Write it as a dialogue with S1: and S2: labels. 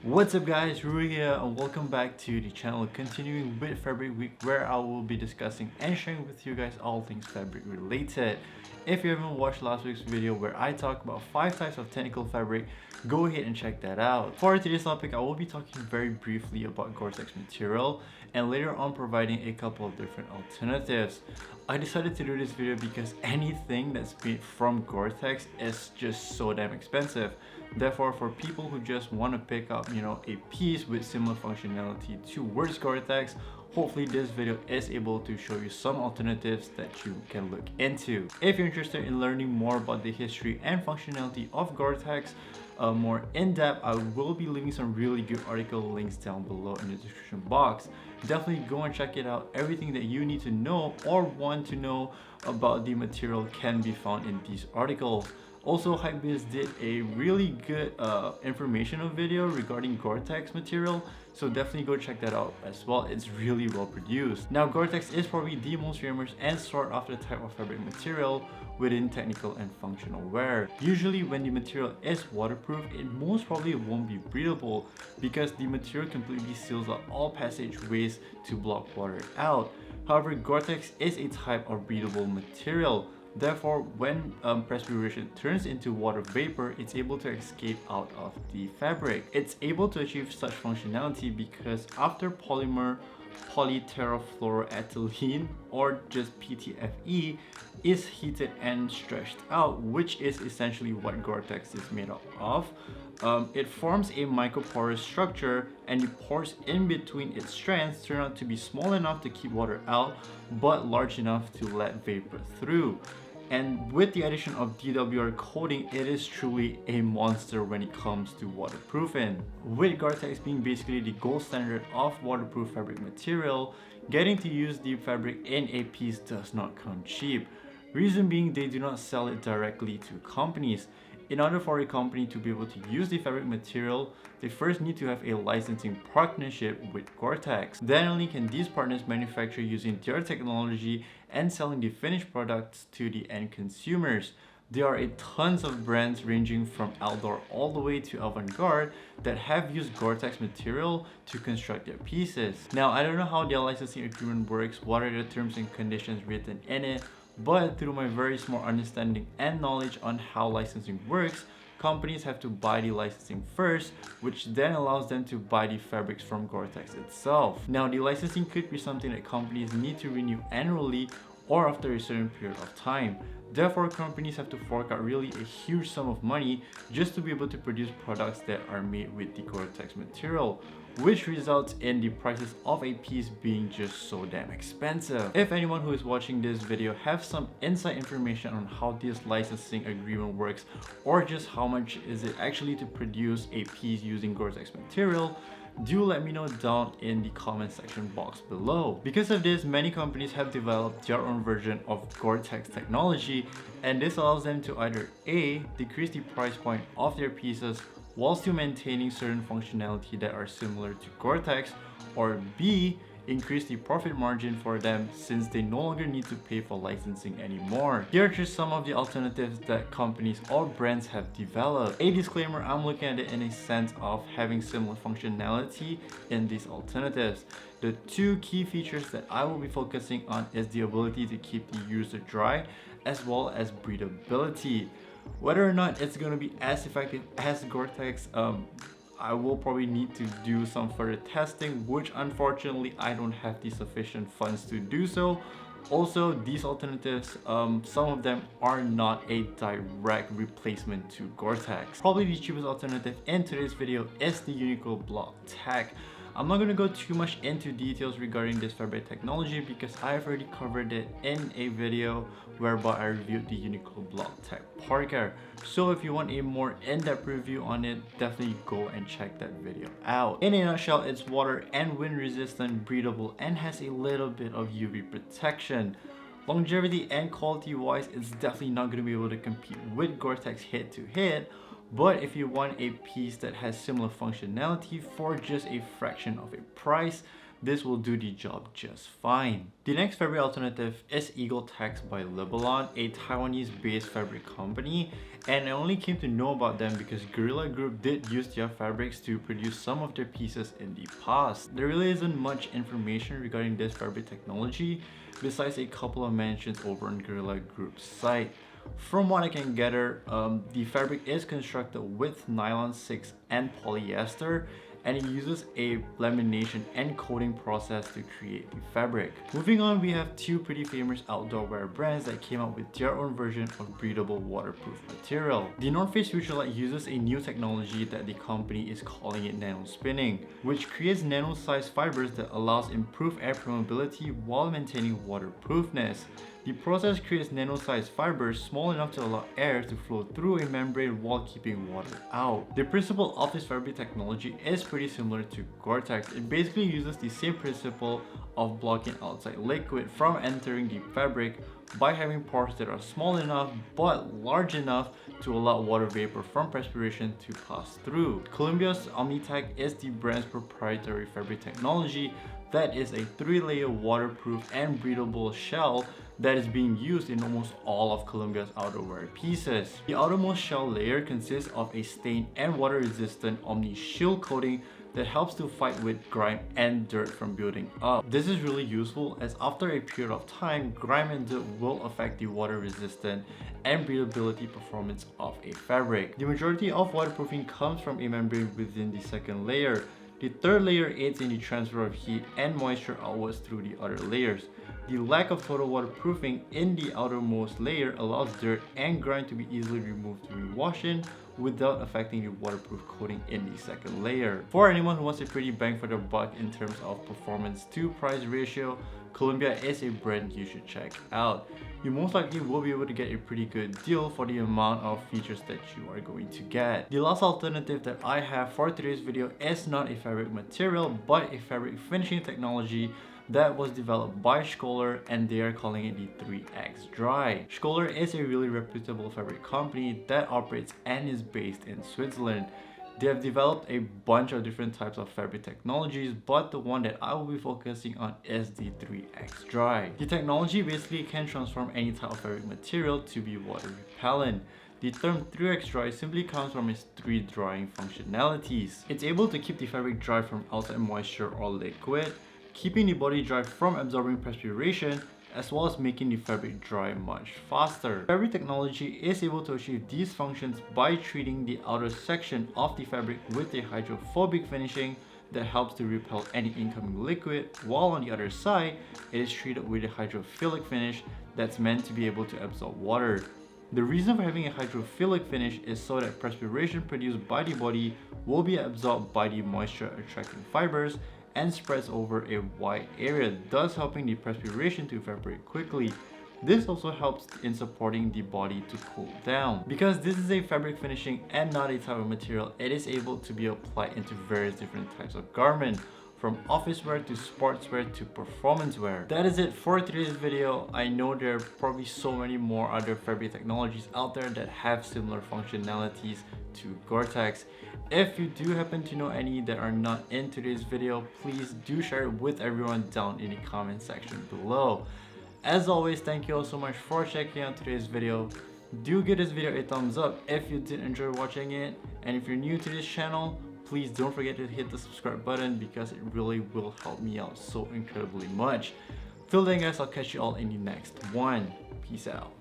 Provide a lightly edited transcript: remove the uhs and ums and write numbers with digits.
S1: What's up guys, Rui here and welcome back to the channel continuing with Fabric Week, where I will be discussing and sharing with you guys all things fabric related. If you haven't watched last week's video where I talked about 5 types of technical fabric, go ahead and check that out. For today's topic, I will be talking very briefly about Gore-Tex material and later on providing a couple of different alternatives. I decided to do this video because anything that's made from Gore-Tex is just so damn expensive. Therefore, for people who just want to pick up, a piece with similar functionality towards Gore-Tex, hopefully this video is able to show you some alternatives that you can look into. If you're interested in learning more about the history and functionality of Gore-Tex, more in depth, I will be leaving some really good article links down below in the description box. Definitely go and check it out. Everything that you need to know or want to know about the material can be found in these articles. Also, Hypebeast did a really good informational video regarding Gore-Tex material, so definitely go check that out as well. It's really well produced. Now, Gore-Tex is probably the most famous and sought after type of fabric material within technical and functional wear. Usually when the material is waterproof, it most probably won't be breathable because the material completely seals up all passageways to block water out. However, Gore-Tex is a type of breathable material. Therefore, when perspiration turns into water vapor, it's able to escape out of the fabric. It's able to achieve such functionality because after polymer polyterafluoroethylene, or just PTFE, is heated and stretched out, which is essentially what Gore-Tex is made up of. It forms a microporous structure, and the pores in between its strands turn out to be small enough to keep water out, but large enough to let vapor through. And with the addition of DWR coating, it is truly a monster when it comes to waterproofing. With Gore-Tex being basically the gold standard of waterproof fabric material, getting to use the fabric in a piece does not come cheap. Reason being, they do not sell it directly to companies. In order for a company to be able to use the fabric material, they first need to have a licensing partnership with Gore-Tex. Then only can these partners manufacture using their technology and selling the finished products to the end consumers. There are tons of brands ranging from outdoor all the way to avant-garde that have used Gore-Tex material to construct their pieces. Now, I don't know how their licensing agreement works, what are the terms and conditions written in it, but through my very small understanding and knowledge on how licensing works, companies have to buy the licensing first, which then allows them to buy the fabrics from Gore-Tex itself. Now, the licensing could be something that companies need to renew annually or after a certain period of time. Therefore, companies have to fork out really a huge sum of money just to be able to produce products that are made with the Gore-Tex material, which results in the prices of a piece being just so damn expensive. If anyone who is watching this video have some inside information on how this licensing agreement works, or just how much is it actually to produce a piece using Gore-Tex material, do let me know down in the comment section box below. Because of this, many companies have developed their own version of Gore-Tex technology, and this allows them to either A, decrease the price point of their pieces while still maintaining certain functionality that are similar to Gore-Tex, or B, increase the profit margin for them since they no longer need to pay for licensing anymore. Here are just some of the alternatives that companies or brands have developed. A disclaimer, I'm looking at it in a sense of having similar functionality in these alternatives. The two key features that I will be focusing on is the ability to keep the user dry as well as breathability. Whether or not it's going to be as effective as Gore-Tex, I will probably need to do some further testing, which unfortunately I don't have the sufficient funds to do so. Also, these alternatives, some of them are not a direct replacement to Gore-Tex. Probably the cheapest alternative in today's video is the Uniqlo Block Tech. I'm not going to go too much into details regarding this fabric technology because I've already covered it in a video whereby I reviewed the Uniqlo Block Tech Parka. So if you want a more in-depth review on it, definitely go and check that video out. In a nutshell, it's water and wind resistant, breathable, and has a little bit of UV protection. Longevity and quality wise, it's definitely not going to be able to compete with Gore-Tex head to head. But if you want a piece that has similar functionality for just a fraction of a price, this will do the job just fine. The next fabric alternative is Gore-Tex by Libalon, a Taiwanese-based fabric company, and I only came to know about them because Gorilla Group did use their fabrics to produce some of their pieces in the past. There really isn't much information regarding this fabric technology besides a couple of mentions over on Gorilla Group's site. From what I can gather, the fabric is constructed with nylon 6 and polyester, and it uses a lamination and coating process to create the fabric. Moving on, we have two pretty famous outdoor wear brands that came out with their own version of breathable waterproof material. The North Face Futurelight uses a new technology that the company is calling it nano spinning, which creates nano-sized fibers that allows improved air permeability while maintaining waterproofness. The process creates nano-sized fibers small enough to allow air to flow through a membrane while keeping water out. The principle of this fabric technology is pretty similar to Gore-Tex. It basically uses the same principle of blocking outside liquid from entering the fabric by having pores that are small enough but large enough to allow water vapor from perspiration to pass through. Columbia's OmniTech is the brand's proprietary fabric technology that is a 3-layer waterproof and breathable shell that is being used in almost all of Columbia's outerwear pieces. The outermost shell layer consists of a stain and water resistant Omni Shield coating that helps to fight with grime and dirt from building up. This is really useful as after a period of time, grime and dirt will affect the water resistant and breathability performance of a fabric. The majority of waterproofing comes from a membrane within the second layer. The third layer aids in the transfer of heat and moisture outwards through the other layers. The lack of total waterproofing in the outermost layer allows dirt and grime to be easily removed during washing without affecting the waterproof coating in the second layer. For anyone who wants a pretty bang for their buck in terms of performance to price ratio, Columbia is a brand you should check out. You most likely will be able to get a pretty good deal for the amount of features that you are going to get. The last alternative that I have for today's video is not a fabric material but a fabric finishing technology that was developed by Scholar, and they are calling it the 3X Dry. Scholar is a really reputable fabric company that operates and is based in Switzerland. They have developed a bunch of different types of fabric technologies, but the one that I will be focusing on is the 3X Dry. The technology basically can transform any type of fabric material to be water repellent. The term 3X Dry simply comes from its 3 drying functionalities. It's able to keep the fabric dry from outside moisture or liquid, keeping the body dry from absorbing perspiration, as well as making the fabric dry much faster. Fabric technology is able to achieve these functions by treating the outer section of the fabric with a hydrophobic finishing that helps to repel any incoming liquid, while on the other side, it is treated with a hydrophilic finish that's meant to be able to absorb water. The reason for having a hydrophilic finish is so that perspiration produced by the body will be absorbed by the moisture attracting fibers and spreads over a wide area, thus helping the perspiration to evaporate quickly. This also helps in supporting the body to cool down. Because this is a fabric finishing and not a type of material, it is able to be applied into various different types of garment, from office wear to sportswear to performance wear. That is it for today's video. I know there are probably so many more other fabric technologies out there that have similar functionalities to Gore-Tex. If you do happen to know any that are not in today's video, please do share it with everyone down in the comment section below. As always, thank you all so much for checking out today's video. Do give this video a thumbs up if you did enjoy watching it, and if you're new to this channel, please don't forget to hit the subscribe button because it really will help me out so incredibly much. Till then guys, I'll catch you all in the next one. Peace out.